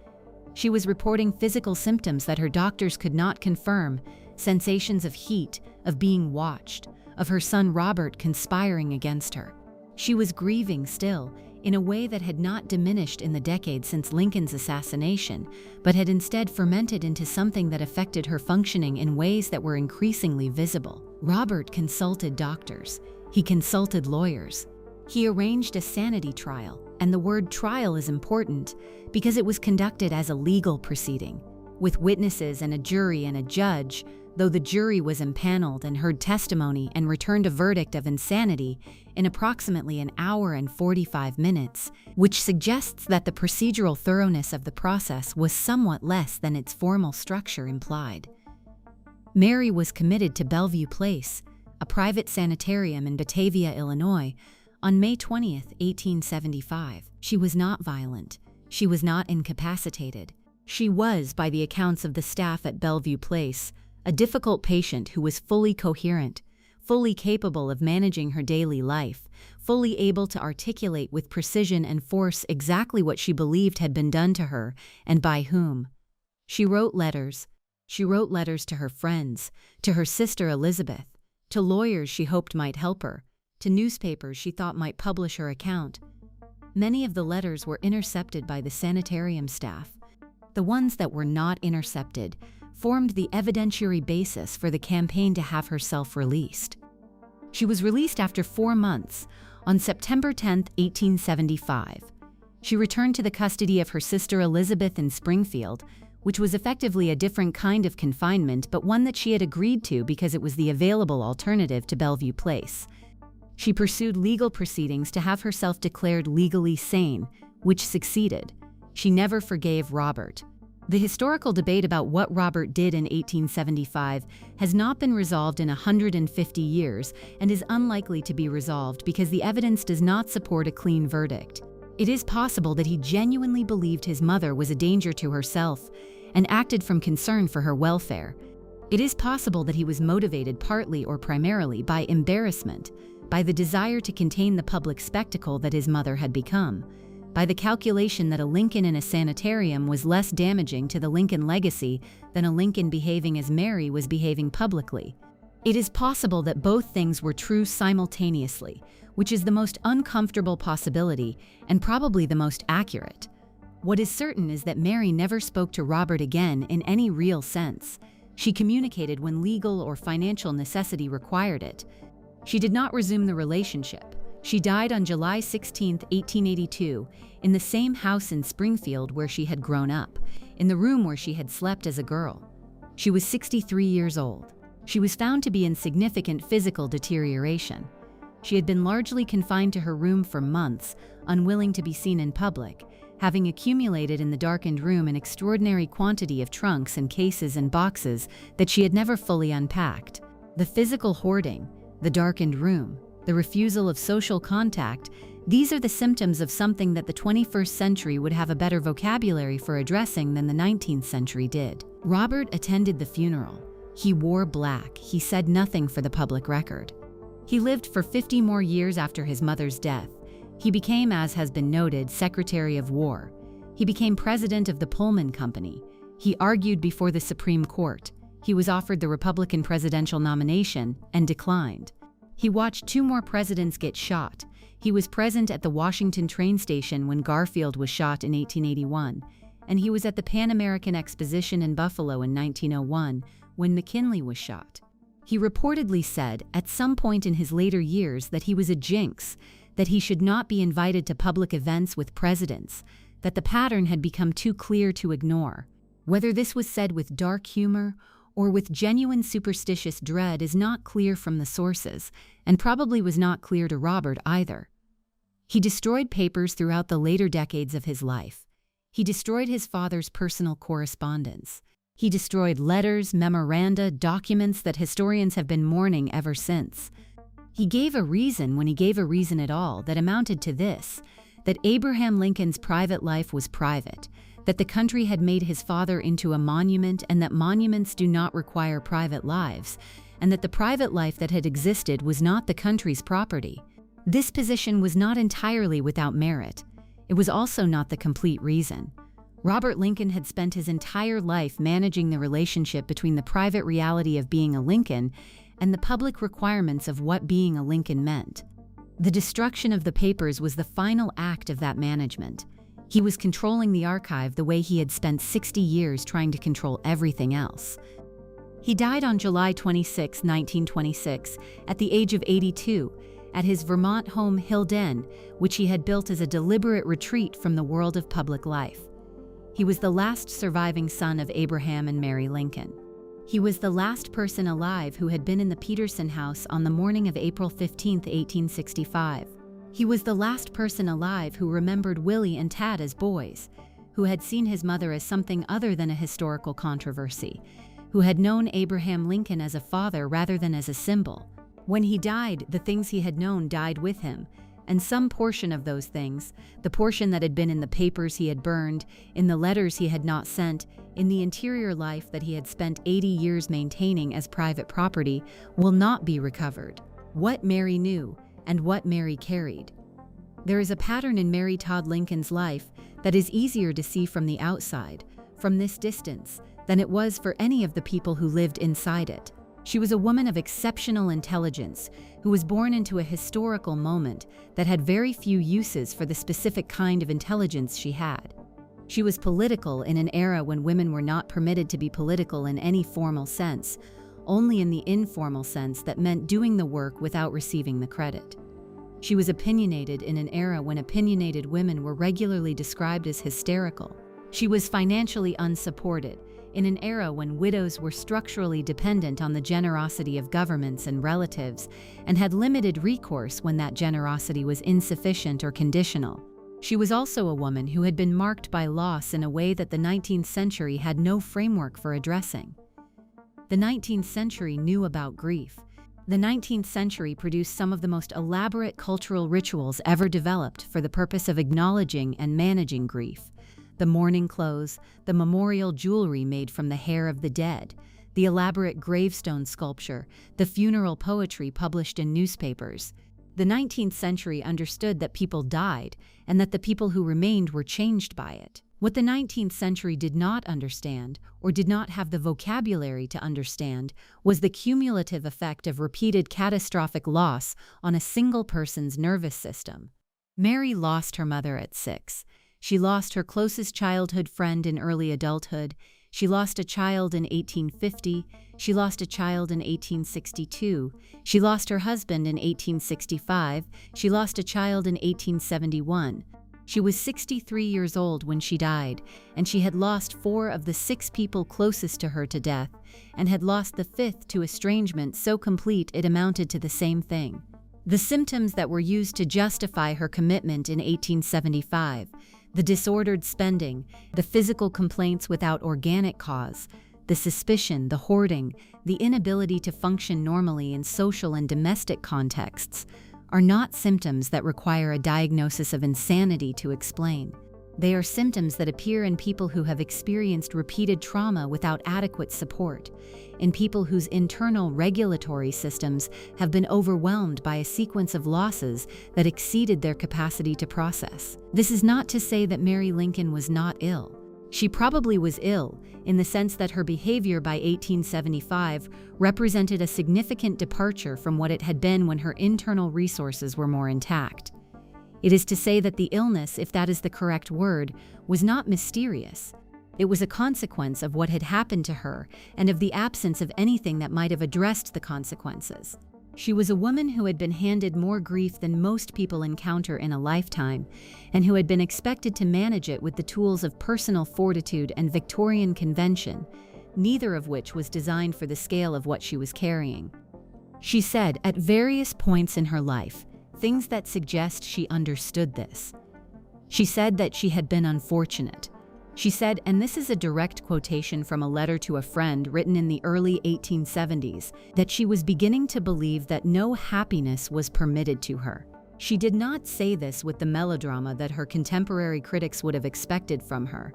She was reporting physical symptoms that her doctors could not confirm, sensations of heat, of being watched, of her son Robert conspiring against her. She was grieving still, in a way that had not diminished in the decades since Lincoln's assassination, but had instead fermented into something that affected her functioning in ways that were increasingly visible. Robert consulted doctors. He consulted lawyers. He arranged a sanity trial, and the word trial is important because it was conducted as a legal proceeding, with witnesses and a jury and a judge, though the jury was impaneled and heard testimony and returned a verdict of insanity in approximately an hour and 45 minutes, which suggests that the procedural thoroughness of the process was somewhat less than its formal structure implied. Mary was committed to Bellevue Place, a private sanitarium in Batavia, Illinois, on May 20, 1875. She was not violent. She was not incapacitated. She was, by the accounts of the staff at Bellevue Place, a difficult patient who was fully coherent, fully capable of managing her daily life, fully able to articulate with precision and force exactly what she believed had been done to her and by whom. She wrote letters. She wrote letters to her friends, to her sister Elizabeth, to lawyers she hoped might help her, to newspapers she thought might publish her account. Many of the letters were intercepted by the sanitarium staff. The ones that were not intercepted formed the evidentiary basis for the campaign to have herself released. She was released after 4 months, on September 10, 1875. She returned to the custody of her sister Elizabeth in Springfield, which was effectively a different kind of confinement, but one that she had agreed to because it was the available alternative to Bellevue Place. She pursued legal proceedings to have herself declared legally sane, which succeeded. She never forgave Robert. The historical debate about what Robert did in 1875 has not been resolved in 150 years and is unlikely to be resolved because the evidence does not support a clean verdict. It is possible that he genuinely believed his mother was a danger to herself and acted from concern for her welfare. It is possible that he was motivated partly or primarily by embarrassment, by the desire to contain the public spectacle that his mother had become, by the calculation that a Lincoln in a sanitarium was less damaging to the Lincoln legacy than a Lincoln behaving as Mary was behaving publicly. It is possible that both things were true simultaneously, which is the most uncomfortable possibility and probably the most accurate. What is certain is that Mary never spoke to Robert again in any real sense. She communicated when legal or financial necessity required it. She did not resume the relationship. She died on July 16, 1882, in the same house in Springfield where she had grown up, in the room where she had slept as a girl. She was 63 years old. She was found to be in significant physical deterioration. She had been largely confined to her room for months, unwilling to be seen in public, having accumulated in the darkened room an extraordinary quantity of trunks and cases and boxes that she had never fully unpacked. The physical hoarding, the darkened room, the refusal of social contact, these are the symptoms of something that the 21st century would have a better vocabulary for addressing than the 19th century did. Robert attended the funeral. He wore black. He said nothing for the public record. He lived for 50 more years after his mother's death. He became, as has been noted, Secretary of War. He became president of the Pullman Company. He argued before the Supreme Court. He was offered the Republican presidential nomination and declined. He watched 2 more presidents get shot. He was present at the Washington train station when Garfield was shot in 1881, and he was at the Pan American Exposition in Buffalo in 1901 when McKinley was shot. He reportedly said at some point in his later years that he was a jinx, that he should not be invited to public events with presidents, that the pattern had become too clear to ignore. Whether this was said with dark humor or with genuine superstitious dread is not clear from the sources, and probably was not clear to Robert either. He destroyed papers throughout the later decades of his life. He destroyed his father's personal correspondence. He destroyed letters, memoranda, documents that historians have been mourning ever since. He gave a reason, when he gave a reason at all, that amounted to this: that Abraham Lincoln's private life was private, that the country had made his father into a monument and that monuments do not require private lives, and that the private life that had existed was not the country's property. This position was not entirely without merit. It was also not the complete reason. Robert Lincoln had spent his entire life managing the relationship between the private reality of being a Lincoln and the public requirements of what being a Lincoln meant. The destruction of the papers was the final act of that management. He was controlling the archive the way he had spent 60 years trying to control everything else. He died on July 26, 1926, at the age of 82, at his Vermont home Hilden, which he had built as a deliberate retreat from the world of public life. He was the last surviving son of Abraham and Mary Lincoln. He was the last person alive who had been in the Peterson house on the morning of April 15, 1865. He was the last person alive who remembered Willie and Tad as boys, who had seen his mother as something other than a historical controversy, who had known Abraham Lincoln as a father rather than as a symbol. When he died, the things he had known died with him, and some portion of those things, the portion that had been in the papers he had burned, in the letters he had not sent, in the interior life that he had spent 80 years maintaining as private property, will not be recovered. What Mary knew, and what Mary carried. There is a pattern in Mary Todd Lincoln's life that is easier to see from the outside, from this distance, than it was for any of the people who lived inside it. She was a woman of exceptional intelligence who was born into a historical moment that had very few uses for the specific kind of intelligence she had. She was political in an era when women were not permitted to be political in any formal sense, only in the informal sense that meant doing the work without receiving the credit. She was opinionated in an era when opinionated women were regularly described as hysterical. She was financially unsupported, in an era when widows were structurally dependent on the generosity of governments and relatives, and had limited recourse when that generosity was insufficient or conditional. She was also a woman who had been marked by loss in a way that the 19th century had no framework for addressing. The 19th century knew about grief. The 19th century produced some of the most elaborate cultural rituals ever developed for the purpose of acknowledging and managing grief. The mourning clothes, the memorial jewelry made from the hair of the dead, the elaborate gravestone sculpture, the funeral poetry published in newspapers. The 19th century understood that people died and that the people who remained were changed by it. What the 19th century did not understand, or did not have the vocabulary to understand, was the cumulative effect of repeated catastrophic loss on a single person's nervous system. Mary lost her mother at 6. She lost her closest childhood friend in early adulthood. She lost a child in 1850. She lost a child in 1862. She lost her husband in 1865. She lost a child in 1871. She was 63 years old when she died, and she had lost 4 of the 6 people closest to her to death, and had lost the 5th to estrangement so complete it amounted to the same thing. The symptoms that were used to justify her commitment in 1875, the disordered spending, the physical complaints without organic cause, the suspicion, the hoarding, the inability to function normally in social and domestic contexts, are not symptoms that require a diagnosis of insanity to explain. They are symptoms that appear in people who have experienced repeated trauma without adequate support, in people whose internal regulatory systems have been overwhelmed by a sequence of losses that exceeded their capacity to process. This is not to say that Mary Lincoln was not ill. She probably was ill, in the sense that her behavior by 1875 represented a significant departure from what it had been when her internal resources were more intact. It is to say that the illness, if that is the correct word, was not mysterious. It was a consequence of what had happened to her and of the absence of anything that might have addressed the consequences. She was a woman who had been handed more grief than most people encounter in a lifetime, and who had been expected to manage it with the tools of personal fortitude and Victorian convention, neither of which was designed for the scale of what she was carrying. She said, at various points in her life, things that suggest she understood this. She said that she had been unfortunate. She said, and this is a direct quotation from a letter to a friend written in the early 1870s, that she was beginning to believe that no happiness was permitted to her. She did not say this with the melodrama that her contemporary critics would have expected from her.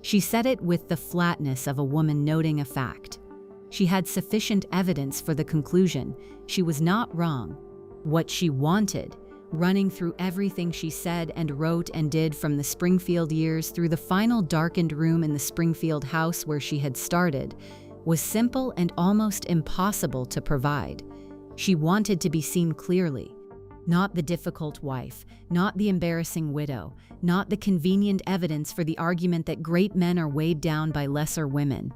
She said it with the flatness of a woman noting a fact. She had sufficient evidence for the conclusion. She was not wrong. What she wanted, running through everything she said and wrote and did from the Springfield years through the final darkened room in the Springfield house where she had started, was simple and almost impossible to provide. She wanted to be seen clearly. Not the difficult wife, not the embarrassing widow, not the convenient evidence for the argument that great men are weighed down by lesser women.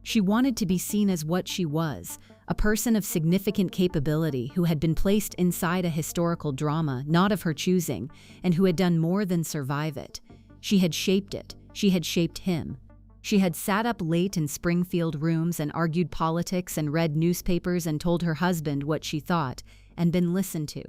She wanted to be seen as what she was, a person of significant capability who had been placed inside a historical drama not of her choosing, and who had done more than survive it. She had shaped it. She had shaped him. She had sat up late in Springfield rooms and argued politics and read newspapers and told her husband what she thought, and been listened to.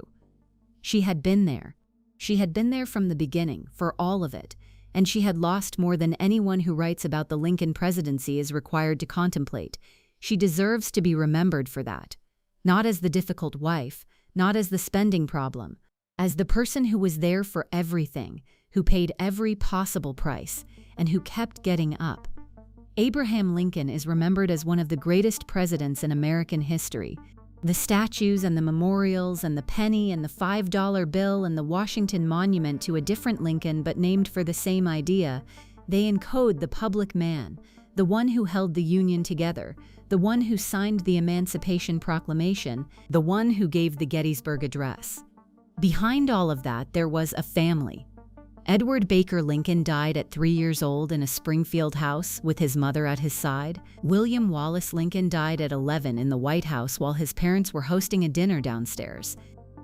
She had been there. She had been there from the beginning, for all of it, and she had lost more than anyone who writes about the Lincoln presidency is required to contemplate. She deserves to be remembered for that. Not as the difficult wife, not as the spending problem, as the person who was there for everything, who paid every possible price, and who kept getting up. Abraham Lincoln is remembered as one of the greatest presidents in American history. The statues and the memorials and the penny and the $5 bill and the Washington Monument to a different Lincoln but named for the same idea, they encode the public man, the one who held the Union together, the one who signed the Emancipation Proclamation, the one who gave the Gettysburg Address. Behind all of that, there was a family. Edward Baker Lincoln died at 3 years old in a Springfield house with his mother at his side. William Wallace Lincoln died at 11 in the White House while his parents were hosting a dinner downstairs.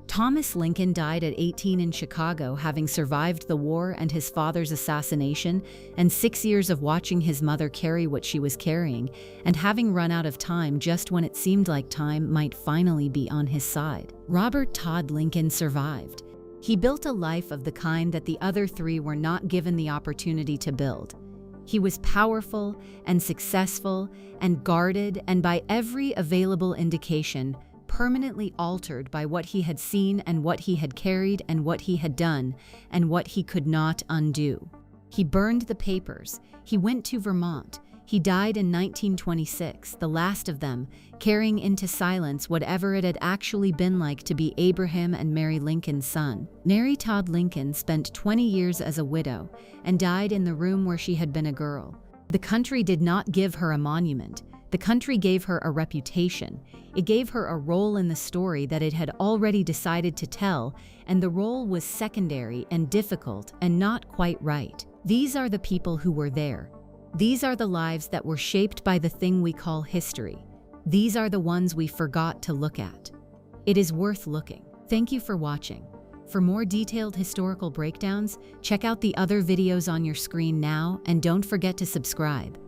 Thomas Lincoln died at 18 in Chicago, having survived the war and his father's assassination and 6 years of watching his mother carry what she was carrying and having run out of time just when it seemed like time might finally be on his side. Robert Todd Lincoln survived. He built a life of the kind that the other three were not given the opportunity to build. He was powerful and successful and guarded and by every available indication, permanently altered by what he had seen and what he had carried and what he had done and what he could not undo. He burned the papers. He went to Vermont. He died in 1926, the last of them, carrying into silence whatever it had actually been like to be Abraham and Mary Lincoln's son. Mary Todd Lincoln spent 20 years as a widow and died in the room where she had been a girl. The country did not give her a monument. The country gave her a reputation. It gave her a role in the story that it had already decided to tell, and the role was secondary and difficult and not quite right. These are the people who were there. These are the lives that were shaped by the thing we call history. These are the ones we forgot to look at. It is worth looking. Thank you for watching. For more detailed historical breakdowns, check out the other videos on your screen now and don't forget to subscribe.